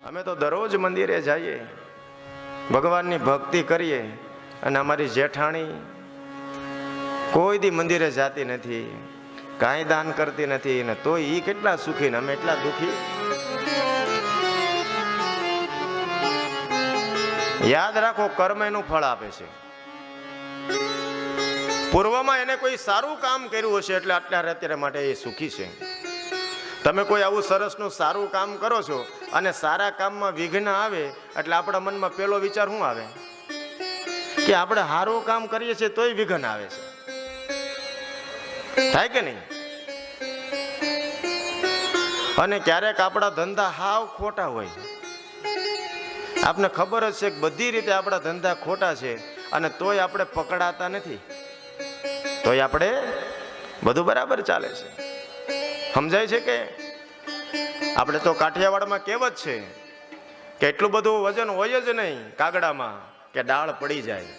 અમે તો દરરોજ મંદિરે જઈએ, ભગવાનની ભક્તિ કરીએ, અને અમારી જેઠાણી કોઈ દી મંદિરે જાતી નથી, કાંઈ દાન કરતી નથી, ને તોય એ કેટલા સુખી ને અમે એટલા દુખી. યાદ રાખો, કર્મ એનું ફળ આપે છે. પૂર્વમાં એને કોઈ સારું કામ કર્યું હશે એટલે અત્યારે માટે એ સુખી છે. તમે કોઈ આવું સરસનું સારું કામ કરો છો અને સારા કામમાં વિઘ્ન આવે એટલે આપણા મનમાં પેલો વિચાર શું આવે કે આપણે સારું કામ કરીએ છીએ તોય વિઘ્ન આવે છે. થાય કે નહીં? અને ક્યારેક આપણા ધંધા હાવ ખોટા હોય, આપને ખબર જ છે કે બધી રીતે આપણા ધંધા ખોટા છે, અને તોય આપણે પકડાતા નથી, તોય આપણે બધું બરાબર ચાલે છે. સમજાય છે કે આપણે તો કાઠિયાવાડમાં કહેવત છે કે એટલું બધું વજન હોય જ નહીં કાગડામાં કે ડાળ પડી જાય.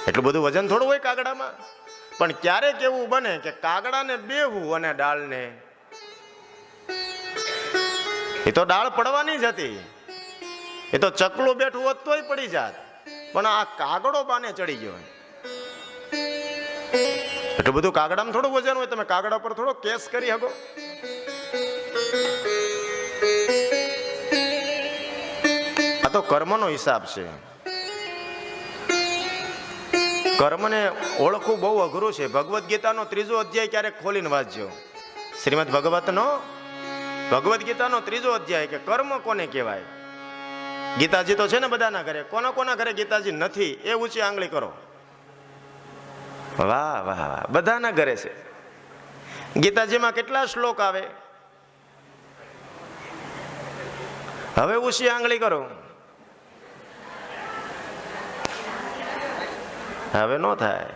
એટલું બધું વજન થોડું હોય કાગડામાં, પણ ક્યારેક એવું બને કે કાગડાને બેહવું અને ડાળને, એ તો ડાળ પડવાની જ હતી, એ તો ચકલું બેઠું હોત તોય પડી જાત, પણ આ કાગડો પાને ચડી ગયો. એટલું બધું કાગડામાં થોડું વજન હોય, તમે કાગડા પર થોડો કેસ કરી શકો? આ તો કર્મનો હિસાબ છે. કર્મને ઓળખવું બહુ અઘરું છે. ભગવદ્ ગીતાનો 3જો અધ્યાય ક્યારેક ખોલીને વાંચજો. શ્રીમદ ભગવદ્ ગીતાનો 3જો અધ્યાય કે કર્મ કોને કહેવાય. ગીતાજી તો છે ને બધાના ઘરે, કોના ઘરે ગીતાજી નથી એ ઊંચી આંગળી કરો. વાહ વાહ વાહ, બધાના ઘરે છે. ગીતાજીમાં કેટલા શ્લોક આવે? હવે ઊંચી આંગળી કરો. હવે નો થાય.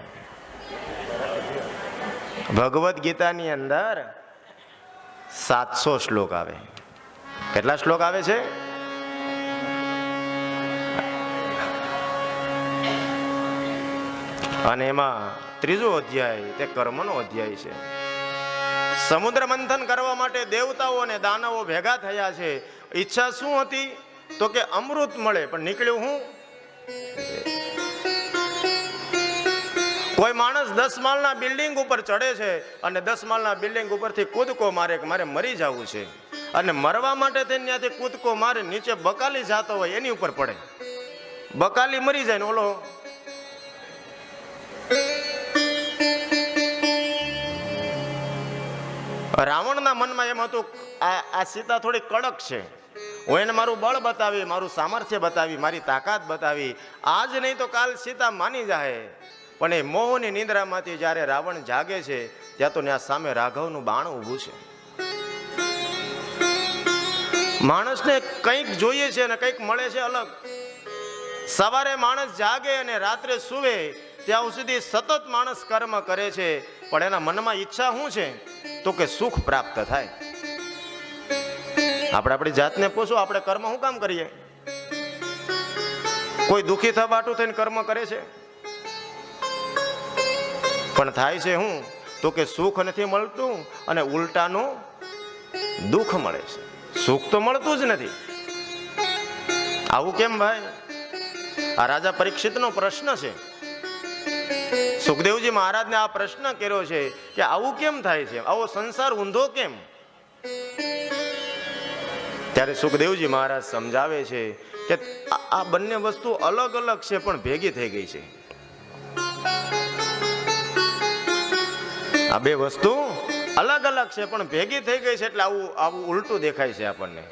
ભગવદ્ ગીતાની અંદર 700 શ્લોક આવે. કેટલા શ્લોક આવે છે? અને એમાં 3જો અધ્યાય તે કર્મનો અધ્યાય છે. સમુદ્ર મંથન કરવા માટે દેવતાઓ અને દાનવો ભેગા થયા છે. ઈચ્છા શું હતી? તો કે અમૃત મળે, પણ નીકળ્યું હું? કોઈ માણસ 10 માળના બિલ્ડિંગ ઉપર ચડે છે અને 10 માળના બિલ્ડિંગ ઉપરથી કૂદકો મારે કે મારે મરી જવું છે, અને મરવા માટે થઈને ત્યાંથી કૂદકો મારે નીચે બકાલી જાતો હોય એની ઉપર પડે, બકાલી મરી જાય ને ઓલો રાવણના મનમાં એમ હતું આ સીતા થોડી કડક છે, હું એને મારું બળ બતાવી, મારું સામર્થ્ય બતાવી, મારી તાકાત બતાવી, આજ નહીં તો કાલ સીતા માની જાય. પણ એ મોહની નિંદ્રામાંથી જ્યારે રાવણ જાગે છે ત્યાં તો ત્યાં સામે રાઘવનું બાણ ઊભું છે. માણસને કંઈક જોઈએ છે અને કંઈક મળે છે અલગ. સવારે માણસ જાગે અને રાત્રે સૂવે ત્યાં સુધી સતત માણસ કર્મ કરે છે, પણ એના મનમાં ઈચ્છા શું છે? તો કે સુખ પ્રાપ્ત થાય. આપણે આપણી જાતને પૂછો, આપણે કર્મ શું કામ કરીએ? કોઈ દુઃખી થવાટું થઈને કર્મ કરે છે? પણ થાય છે શું? તો કે સુખ નથી મળતું અને ઉલટાનું દુઃખ મળે છે. સુખ તો મળતું જ નથી. આવું કેમ ભાઈ? આ રાજા પરીક્ષિતનો પ્રશ્ન છે. સુખદેવજી મહારાજને આ પ્રશ્ન કર્યો છે કે આવું કેમ થાય છે, આવો સંસાર ઊંધો કેમ? ત્યારે સુખદેવજી મહારાજ સમજાવે છે કે આ બંને વસ્તુ અલગ અલગ છે પણ ભેગી થઈ ગઈ છે. આ બે વસ્તુ અલગ અલગ છે પણ ભેગી થઈ ગઈ છે, એટલે આવું ઉલટું દેખાય છે આપણને.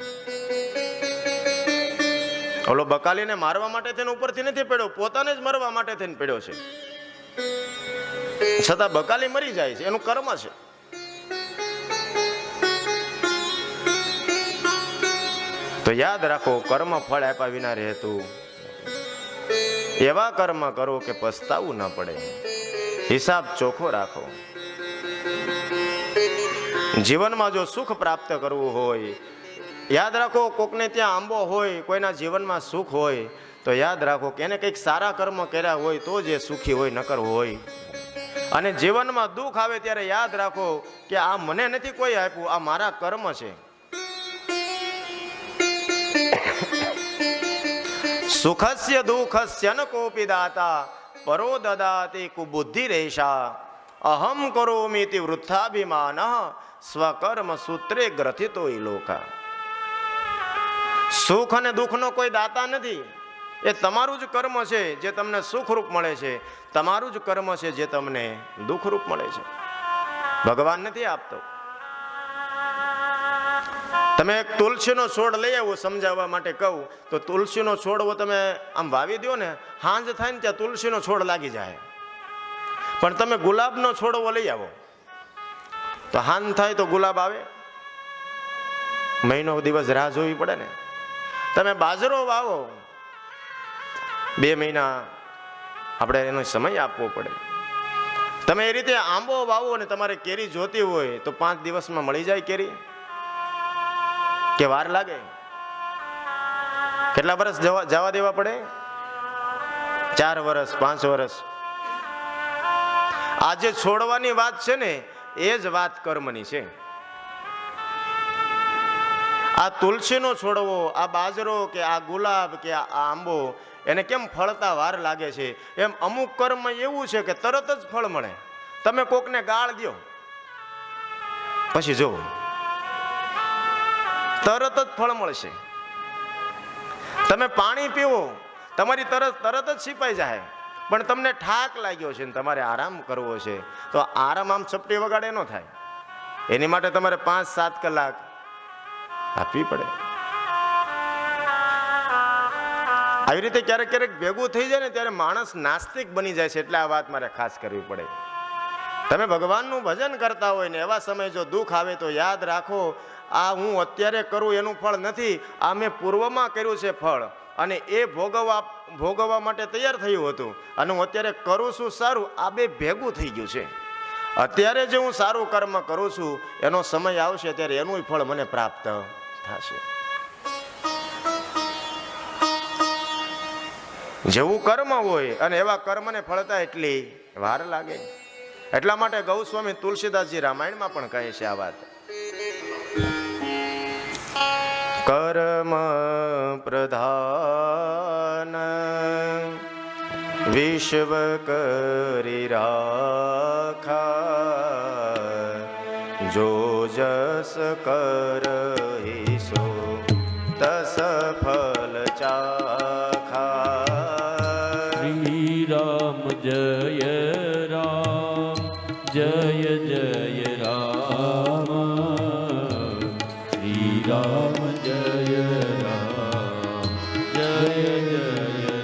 ઓલો બકાલીને મારવા માટે થઈને ઉપરથી નથી પડ્યો, પોતાને જ મરવા માટે થઈને પડ્યો છે, છતાં બકાલી મરી જાય છે, એનું કર્મ છે. તો યાદ રાખો, કર્મ ફળ આપ્યા વિના રહેતું. એવા કર્મ કરો કે પસ્તાવું ન પડે. હિસાબ ચોખ્ખો રાખો. જીવનમાં જો સુખ પ્રાપ્ત કરવું હોય, યાદ રાખો, કોકને ત્યાં આંબો હોય, કોઈના જીવનમાં સુખ હોય, તો યાદ રાખો કે એને કંઈક સારા કર્મ કર્યા હોય તો જ એ સુખી હોય, નકર હોય. અને જીવનમાં દુઃખ આવે ત્યારે યાદ રાખો કે આ મને નથી કોઈ આપ્યું, આ મારા કર્મ છે. સુખસ્ય દુઃખસ્ય ન કોપી દાતા પરો દદાતે કુબુદ્ધિ રેશા અહમ કરોમિતિ વૃથાભિમાન સ્વકર્મ સૂત્રે ગ્રથિતો લોકા. સુખ અને દુઃખનો કોઈ દાતા નથી. એ તમારું જ કર્મ છે જે તમને સુખરૂપ મળે છે, તમારું જ કર્મ છે જે તમને દુઃખરૂપ મળે છે. ભગવાન નથી આપતો. તમે એક તુલસીનો છોડ લઈ આવો, સમજાવવા માટે કહું તો તુલસીનો છોડવો તમે આમ વાવી દો ને, હાંજ થાય ને ત્યાં તુલસીનો છોડ લાગી જાય. પણ તમે ગુલાબનો છોડવો લઈ આવો તો હાંજ થાય તો ગુલાબ આવે? મહિનો દિવસ રાહ જોવી પડે ને. તમે બાજરો વાવો, 2 મહિના આપણે એનો સમય આપવો પડે. તમે એ રીતે આંબો વાવો અને તમારે કેરી જોતી હોય તો 5 દિવસમાં મળી જાય કેરી કે વાર લાગે? કેટલા વર્ષ જવા દેવા પડે? 4 વર્ષ, 5 વર્ષ. આ જે છોડવાની વાત છે ને એ જ વાત કર્મની છે. આ તુલસીનો છોડવો, આ બાજરો કે આ ગુલાબ કે આ આંબો, એને કેમ ફળતા વાર લાગે છે, એમ અમુક કર્મ એવું છે કે તરત જ ફળ મળે. તમે કોકને ગાળ દો પછી જો તરત જ ફળ મળશે. તમે પાણી પીવો, તમારી તરત જ છીપાઈ જાય. પણ તમને ઠાક લાગ્યો છે ને તમારે આરામ કરવો છે તો આરામ આમ ચપટી વગાડે ન થાય. એની માટે તમારે 5-7 કલાક આપવી પડે. આવી રીતે ક્યારેક ક્યારેક ભેગું થઈ જાય ને ત્યારે માણસ નાસ્તિક બની જાય છે. એટલે આ વાત મારે ખાસ કરવી પડે. તમે ભગવાનનું ભજન કરતા હોય ને એવા સમયે જો દુઃખ આવે તો યાદ રાખો, આ હું અત્યારે કરું એનું ફળ નથી, આ મેં પૂર્વમાં કર્યું છે ફળ, અને એ ભોગવવા માટે તૈયાર થયું હતું, અને હું અત્યારે કરું છું સારું, આ બે ભેગું થઈ ગયું છે. અત્યારે જે હું સારું કર્મ કરું છું એનો સમય આવશે ત્યારે એનું ફળ મને પ્રાપ્ત થશે. જેવું કર્મ હોય અને એવા કર્મને ફળતા એટલી વાર લાગે. એટલા માટે ગૌસ્વામી તુલસીદાસજી રામાયણમાં પણ કહે છે આ વાત. કર્મ પ્રધાન વિશ્વ કરી રાખા, જો જસ કરહી સો તસ ફલ ચાખા. શ્રી રામ જય રામ, જય જય રામ, શ્રી રામ જય રામ, જય જય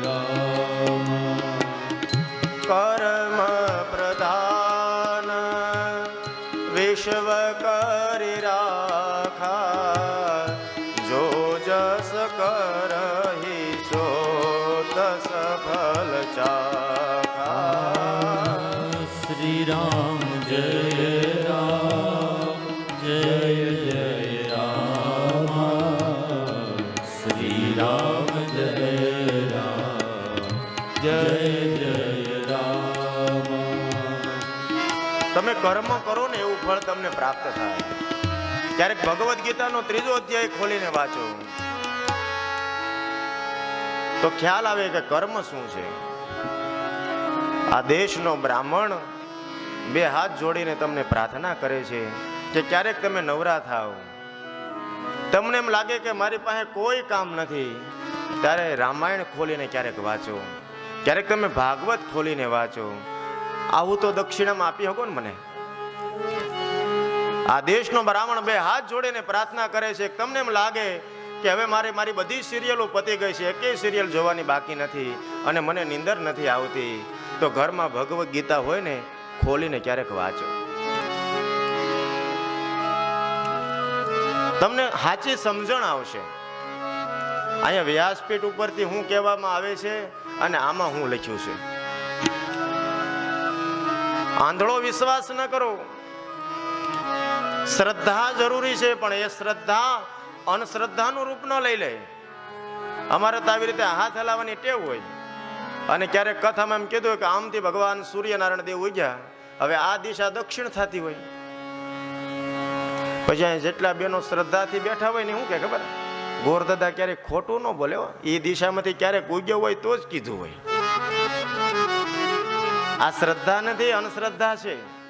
રામ. કર્મ પ્રધાન વિશ્વ કરી રાખા, જો જસ કરહી સો તસ ફલ ચાખા. શ્રી રામ જય રામ, જય જય રામ, શ્રી રામ જય રામ, જય જય રામ. તમે કર્મ કરો ને એવું ફળ તમને પ્રાપ્ત થાય. ક્યારેક ભગવદ્ ગીતાનો 3જો અધ્યાય ખોલીને વાંચો તો ખ્યાલ આવે કે કર્મ શું છે. આ દેશનો બ્રાહ્મણ 2 હાથ જોડીને તમને પ્રાર્થના કરે છે કે ક્યારેક તમે નવરા થાવ, તમને એમ લાગે કે મારી પાસે કોઈ કામ નથી, ત્યારે રામાયણ ખોલીને ક્યારેક વાંચો, ક્યારેક તમે ભાગવત ખોલીને વાંચો. આવું તો દક્ષિણામાં આપી શકો ને મને. આ દેશનો બ્રાહ્મણ 2 હાથ જોડીને પ્રાર્થના કરે છે. તમને એમ લાગે કે હવે મારી બધી સિરિયલો પતી ગઈ છે, એકેય સિરિયલ જોવાની બાકી નથી અને મને નીંદર નથી આવતી, તો ઘરમાં ભગવદ્ ગીતા હોય ને ખોલીને ક્યારેક વાંચો. તમને સાચી સમજણ આવશે. અહીંયા વ્યાસપીઠ ઉપરથી હું કહેવામાં આવે છે અને આમાં હું લખ્યું છે. આંધળો વિશ્વાસ ન કરો. શ્રદ્ધા જરૂરી છે, પણ એ શ્રદ્ધા અંધશ્રદ્ધાનું રૂપ ન લઈ લે. અમારે તો આવી રીતે હાથ હલાવવાની ટેવ હોય, અને ક્યારેક કથામાં એમ કીધું કે આમથી ભગવાન સૂર્યનારાયણ દેવ ઉગ્યા, હવે આ દિશા દક્ષિણ થતી હોય. પછી અહીં જેટલા બેનો શ્રદ્ધાથી બેઠા હોય ને શું કે ખબર, ગોરદાદા ક્યારેક ખોટું ન બોલે હો. એ દિશામાંથી ક્યારેક ઉગ્યો હોય તો જ કીધું હોય. આ શ્રદ્ધા નથી, અંધશ્રદ્ધા છે.